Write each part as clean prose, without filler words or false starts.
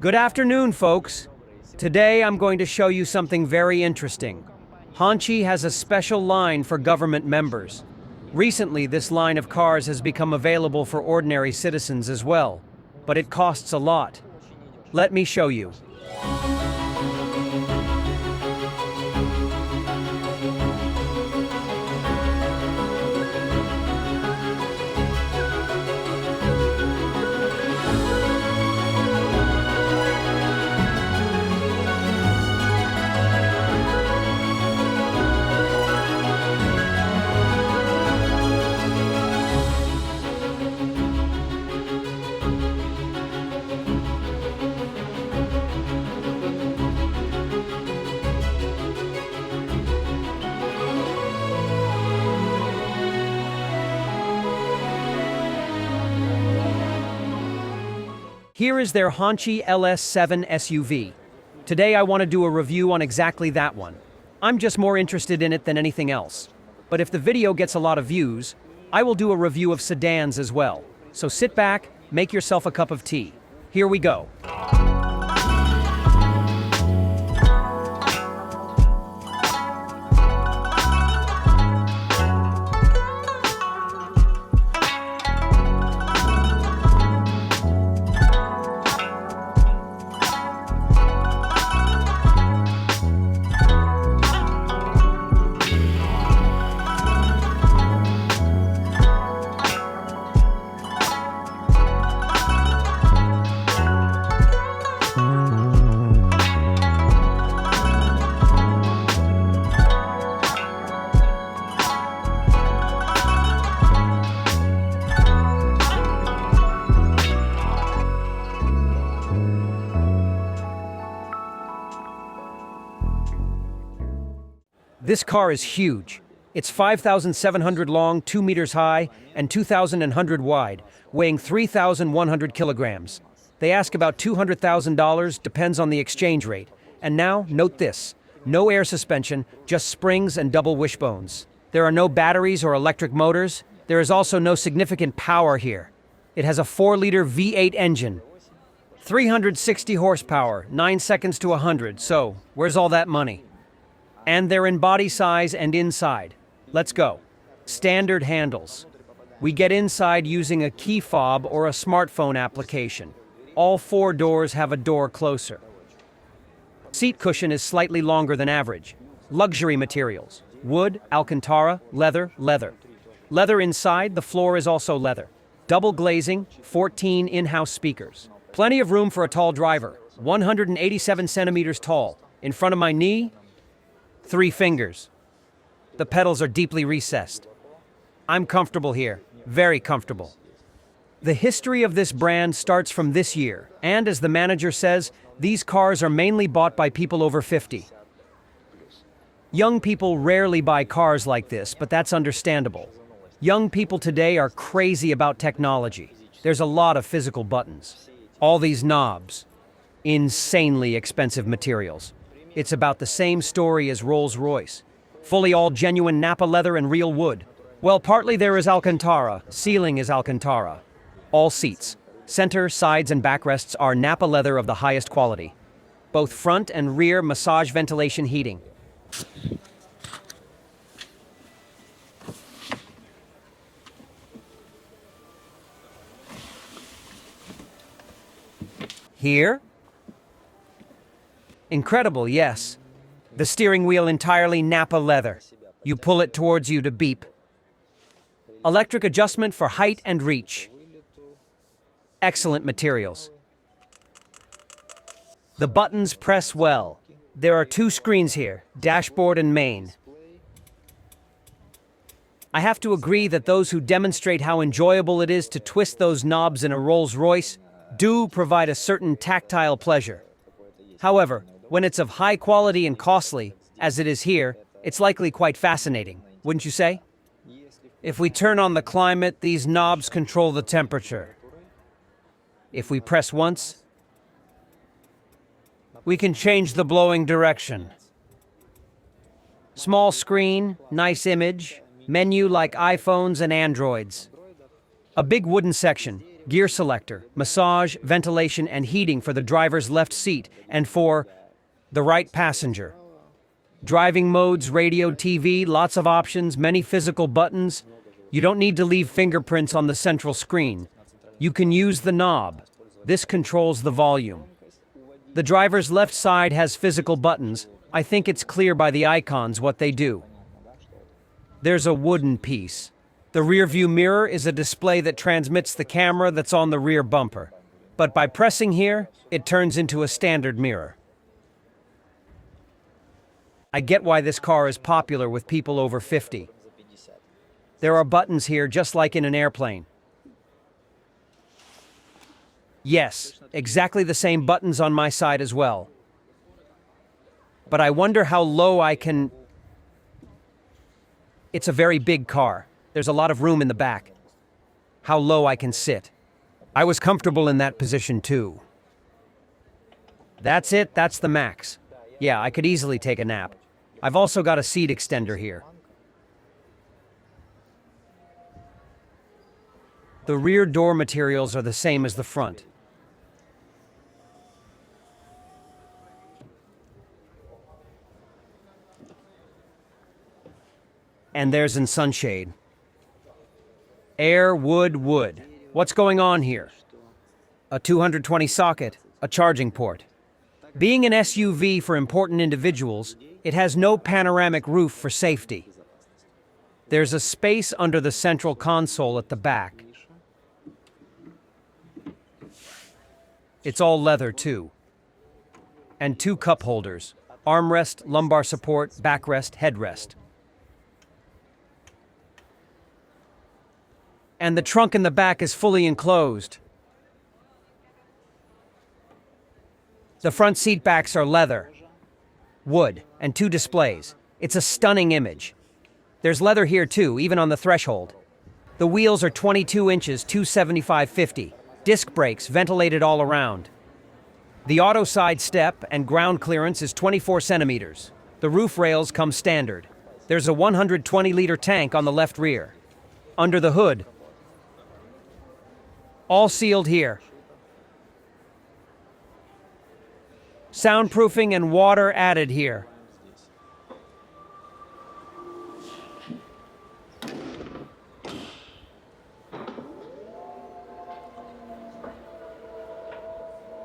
Good afternoon, folks. Today I'm going to show you something very interesting. Honhqi has a special line for government members. Recently, this line of cars has become available for ordinary citizens as well, but it costs a lot. Let me show you. Here is their Hongqi LS7 SUV. Today I want to do a review on exactly that one. I'm just more interested in it than anything else. But if the video gets a lot of views, I will do a review of sedans as well. So sit back, make yourself a cup of tea. Here we go. This car is huge. It's 5,700 long, 2 meters high, and 2,100 wide, weighing 3,100 kilograms. They ask about $200,000, depends on the exchange rate. And now, note this. No air suspension, just springs and double wishbones. There are no batteries or electric motors. There is also no significant power here. It has a 4-liter V8 engine. 360 horsepower, 9 seconds to 100, so where's all that money? And they're in body size and inside. Let's go. Standard handles. We get inside using a key fob or a smartphone application. All 4 doors have a door closer. Seat cushion is slightly longer than average. Luxury materials. Wood, Alcantara, leather, leather. Leather inside, the floor is also leather. Double glazing, 14 in-house speakers. Plenty of room for a tall driver. 187 centimeters tall. In front of my knee, 3 fingers. The pedals are deeply recessed. I'm comfortable here, very comfortable. The history of this brand starts from this year, and as the manager says, these cars are mainly bought by people over 50. Young people rarely buy cars like this, but that's understandable. Young people today are crazy about technology. There's a lot of physical buttons. All these knobs. Insanely expensive materials. It's about the same story as Rolls-Royce. Fully all genuine Napa leather and real wood. Well, partly there is Alcantara, ceiling is Alcantara. All seats, center, sides, and backrests are Napa leather of the highest quality. Both front and rear massage ventilation heating. Here? Incredible, yes. The steering wheel entirely Napa leather. You pull it towards you to beep. Electric adjustment for height and reach. Excellent materials. The buttons press well. There are 2 screens here, dashboard and main. I have to agree that those who demonstrate how enjoyable it is to twist those knobs in a Rolls-Royce do provide a certain tactile pleasure. However, when it's of high quality and costly, as it is here, it's likely quite fascinating, wouldn't you say? If we turn on the climate, these knobs control the temperature. If we press once, we can change the blowing direction. Small screen, nice image, menu like iPhones and Androids. A big wooden section. gear selector, massage, ventilation, and heating for the driver's left seat and for the right passenger. Driving modes, radio, TV, lots of options, many physical buttons. You don't need to leave fingerprints on the central screen. You can use the knob. This controls the volume. The driver's left side has physical buttons. I think it's clear by the icons what they do. There's a wooden piece. The rear view mirror is a display that transmits the camera that's on the rear bumper. But by pressing here, it turns into a standard mirror. I get why this car is popular with people over 50. There are buttons here just like in an airplane. Yes, exactly the same buttons on my side as well. But I wonder how low I can... It's a very big car. There's a lot of room in the back. How low I can sit. I was comfortable in that position too. That's it, that's the max. Yeah, I could easily take a nap. I've also got a seat extender here. The rear door materials are the same as the front. And there's an sunshade. Air, wood, wood. What's going on here? A 220 socket, a charging port. Being an SUV for important individuals, it has no panoramic roof for safety. There's a space under the central console at the back. It's all leather too. And 2 cup holders, armrest, lumbar support, backrest, headrest. And the trunk in the back is fully enclosed. The front seat backs are leather, wood, and 2 displays. It's a stunning image. There's leather here too, even on the threshold. The wheels are 22 inches, 275/50. Disc brakes, ventilated all around. The auto side step and ground clearance is 24 centimeters. The roof rails come standard. There's a 120-liter tank on the left rear. Under the hood, all sealed here. Soundproofing and water added here.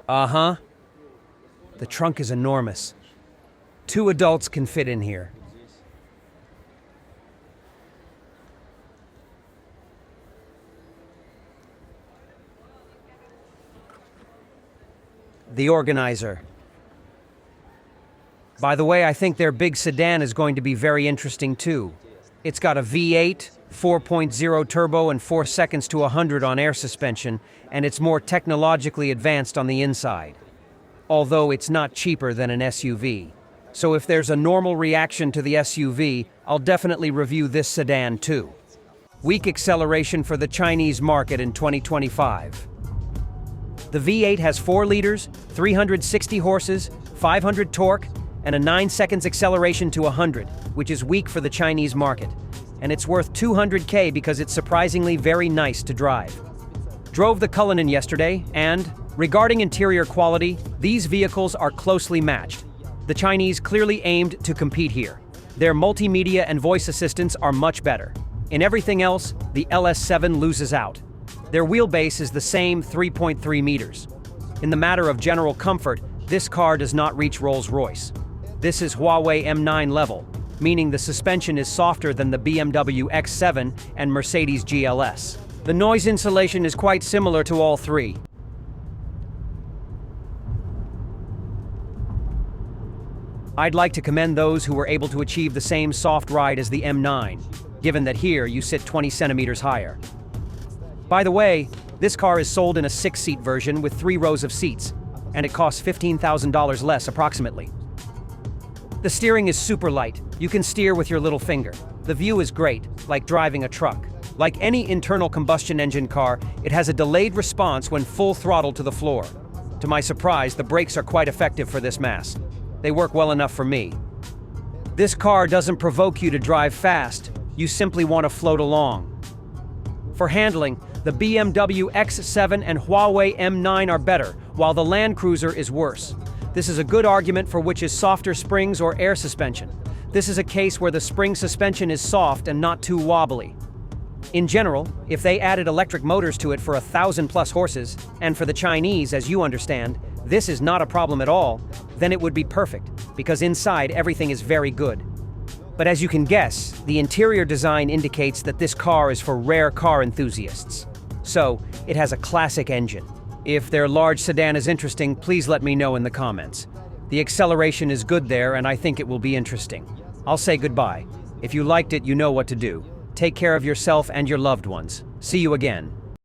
Uh-huh. The trunk is enormous. 2 adults can fit in here. The organizer. By the way, I think their big sedan is going to be very interesting too. It's got a V8, 4.0 turbo and 4 seconds to 100 on air suspension, and it's more technologically advanced on the inside. Although it's not cheaper than an SUV. So if there's a normal reaction to the SUV, I'll definitely review this sedan too. Weak acceleration for the Chinese market in 2025. The V8 has 4 liters, 360 horses, 500 torque, and a 9 seconds acceleration to 100, which is weak for the Chinese market. And it's worth $200K because it's surprisingly very nice to drive. Drove the Cullinan yesterday, and, regarding interior quality, these vehicles are closely matched. The Chinese clearly aimed to compete here. Their multimedia and voice assistants are much better. In everything else, the LS7 loses out. Their wheelbase is the same 3.3 meters. In the matter of general comfort, this car does not reach Rolls-Royce. This is Huawei M9 level, meaning the suspension is softer than the BMW X7 and Mercedes GLS. The noise insulation is quite similar to all 3. I'd like to commend those who were able to achieve the same soft ride as the M9, given that here you sit 20 centimeters higher. By the way, this car is sold in a 6-seat version with 3 rows of seats, and it costs $15,000 less approximately. The steering is super light. You can steer with your little finger. The view is great, like driving a truck. Like any internal combustion engine car, it has a delayed response when full throttle to the floor. To my surprise, the brakes are quite effective for this mass. They work well enough for me. This car doesn't provoke you to drive fast. You simply want to float along. For handling, The BMW X7 and Huawei M9 are better, while the Land Cruiser is worse. This is a good argument for which is softer springs or air suspension. This is a case where the spring suspension is soft and not too wobbly. In general, if they added electric motors to it for 1,000+ horses, and for the Chinese, as you understand, this is not a problem at all, then it would be perfect, because inside everything is very good. But as you can guess, the interior design indicates that this car is for rare car enthusiasts. So, it has a classic engine. If their large sedan is interesting, please let me know in the comments. The acceleration is good there, and I think it will be interesting. I'll say goodbye. If you liked it, you know what to do. Take care of yourself and your loved ones. See you again.